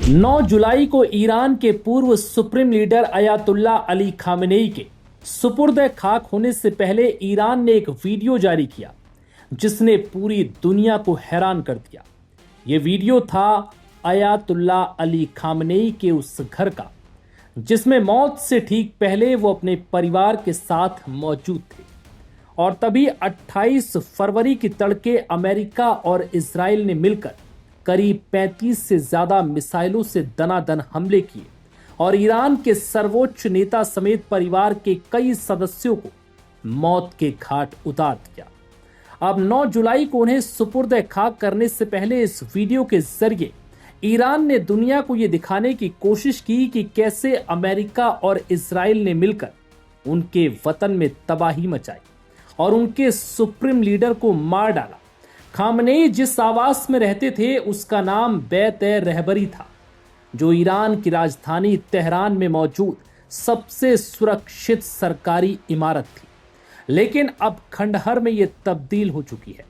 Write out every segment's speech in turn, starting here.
9 जुलाई को ईरान के पूर्व supreme leader Ayatollah Ali Khamenei के सुपुर्द खाक होने से पहले ईरान ने एक वीडियो जारी किया जिसने पूरी दुनिया को हैरान कर दिया। ये वीडियो था अयातुल्ला अली खामेनेई के उस घर का जिसमें मौत से ठीक पहले वो अपने परिवार के साथ मौजूद थे। और तभी 28 फरवरी की तड़के अमेरिका और इजराइल ने मिलकर करीब 35 से ज्यादा मिसाइलों से दनादन हमले किए और ईरान के सर्वोच्च नेता समेत परिवार के कई सदस्यों को मौत के घाट उतार दिया। अब 9 जुलाई को उन्हें सुपुर्द खाक करने से पहले इस वीडियो के जरिए ईरान ने दुनिया को यह दिखाने की कोशिश की कि कैसे अमेरिका और इजराइल ने मिलकर उनके वतन में तबाही मचाई और उनके सुप्रीम लीडर को मार डाला। खामेनेई जिस आवास में रहते थे उसका नाम बैत-ए-रहबरी था, जो ईरान की राजधानी तेहरान में मौजूद सबसे सुरक्षित सरकारी इमारत थी। लेकिन अब खंडहर में यह तब्दील हो चुकी है।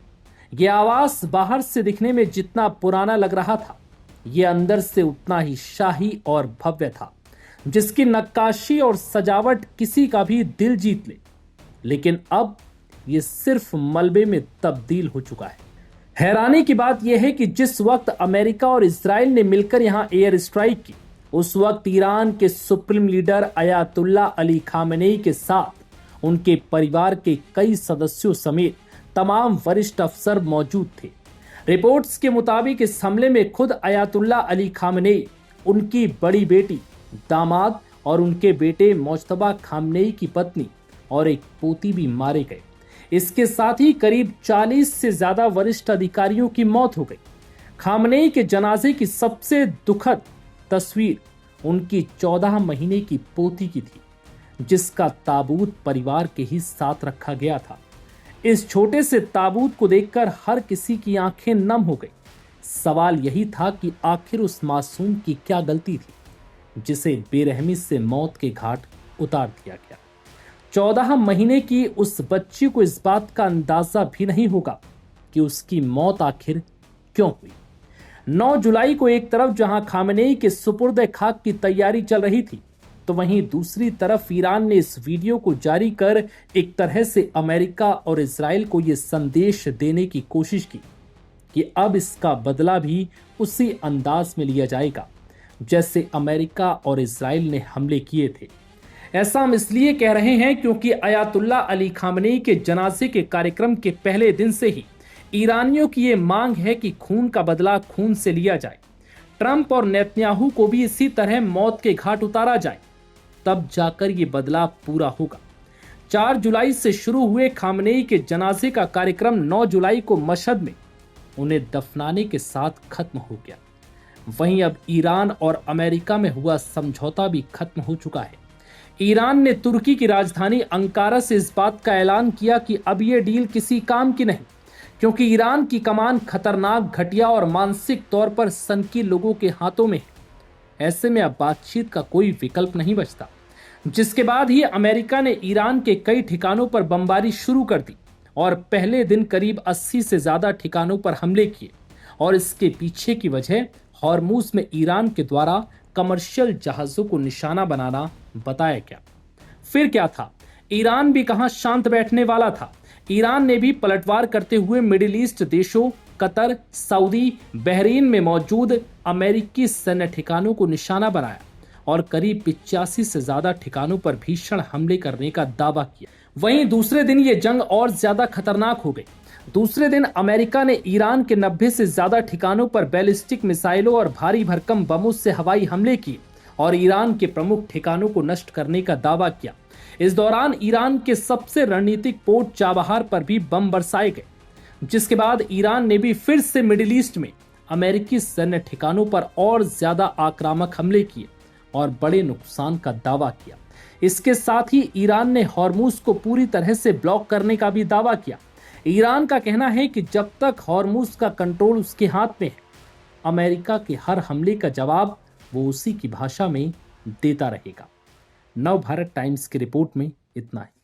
यह आवास बाहर से दिखने में जितना पुराना लग रहा था, यह अंदर से उतना ही शाही और भव्य था, जिसकी नक्काशी और सजावट किसी का भी दिल जीत ले। लेकिन अब यह सिर्फ मलबे में तब्दील हो चुका है। हैरानी की बात यह है कि जिस वक्त अमेरिका और इजराइल ने मिलकर यहां एयर स्ट्राइक की, उस वक्त ईरान के supreme leader Ayatollah Ali Khamenei के साथ उनके परिवार के कई सदस्यों समेत तमाम वरिष्ठ अफसर मौजूद थे। रिपोर्ट्स के मुताबिक इस हमले में खुद अयातुल्ला अली खामेनेई, उनकी बड़ी बेटी, दामाद और उनके बेटे मोज्तबा खामेनेई की पत्नी और एक पोती भी मारे गए। इसके साथ ही करीब 40 से ज्यादा वरिष्ठ अधिकारियों की मौत हो गई। खामेनेई के जनाजे की सबसे दुखद तस्वीर उनकी 14 महीने की पोती की थी, जिसका ताबूत परिवार के ही साथ रखा गया था। इस छोटे से ताबूत को देखकर हर किसी की आंखें नम हो गई। सवाल यही था कि आखिर उस मासूम की क्या गलती थी जिसे बेरहमी से मौत के घाट उतार दिया गया। 14 महीने की उस बच्ची को इस बात का अंदाजा भी नहीं होगा कि उसकी मौत आखिर क्यों हुई। 9 जुलाई को एक तरफ जहां खामेनेई के सुपुर्द खाक की तैयारी चल रही थी, तो वहीं दूसरी तरफ ईरान ने इस वीडियो को जारी कर एक तरह से अमेरिका और इजराइल को यह संदेश देने की कोशिश की कि अब इसका बदला भी उसी अंदाज में लिया जाएगा जैसे अमेरिका और इजराइल ने हमले किए थे। ऐसा हम इसलिए कह रहे हैं क्योंकि अयातुल्ला अली खामेनेई के जनाजे के कार्यक्रम के पहले दिन से ही ईरानियों की ये मांग है कि खून का बदला खून से लिया जाए। ट्रंप और नेतन्याहू को भी इसी तरह मौत के घाट उतारा जाए, तब जाकर ये बदला पूरा होगा। 4 जुलाई से शुरू हुए खामेनेई के जनाजे का कार्यक्रम 9 जुलाई को मशहद में उन्हें दफनाने के साथ खत्म हो गया। वहीं अब ईरान और अमेरिका में हुआ समझौता भी खत्म हो चुका है। ईरान ने तुर्की की राजधानी अंकारा से इस बात का ऐलान किया कि अब यह डील किसी काम की नहीं, क्योंकि ईरान की कमान खतरनाक, घटिया और मानसिक तौर पर सनकी लोगों के हाथों में है। ऐसे में अब बातचीत का कोई विकल्प नहीं बचता। जिसके बाद ही अमेरिका ने ईरान के कई ठिकानों पर बमबारी शुरू कर दी और पहले दिन करीब 80 से ज्यादा ठिकानों पर हमले किए। और इसके पीछे की वजह हॉर्मुज में ईरान के द्वारा कमर्शियल जहाजों को निशाना बनाना बताया गया। फिर क्या था, ईरान भी कहां शांत बैठने वाला था। ईरान ने भी पलटवार करते हुए मिडिल ईस्ट देशों कतर, सऊदी, बहरीन में मौजूद अमेरिकी सैन्य ठिकानों को निशाना बनाया और करीब 85 से ज्यादा ठिकानों पर भीषण हमले करने का दावा किया। वहीं दूसरे दिन ये जंग और ज्यादा खतरनाक हो गई। दूसरे दिन अमेरिका ने ईरान के 90 से ज्यादा ठिकानों पर बैलिस्टिक मिसाइलों और भारी भरकम बमों से हवाई हमले किए और ईरान के प्रमुख ठिकानों को नष्ट करने का दावा किया। इस दौरान ईरान के सबसे रणनीतिक पोर्ट चाबहार पर भी बम बरसाए गए, जिसके बाद ईरान ने भी फिर से मिडिल ईस्ट में अमेरिकी सैन्य ठिकानों पर और ज्यादा आक्रामक हमले किए और बड़े नुकसान का दावा किया। इसके साथ ही ईरान ने हॉर्मुज को पूरी तरह से ब्लॉक करने का भी दावा किया। ईरान का कहना है कि जब तक हॉर्मुज का कंट्रोल उसके हाथ में है, अमेरिका के हर हमले का जवाब वो उसी की भाषा में देता रहेगा। नव भारत टाइम्स की रिपोर्ट में इतना ही।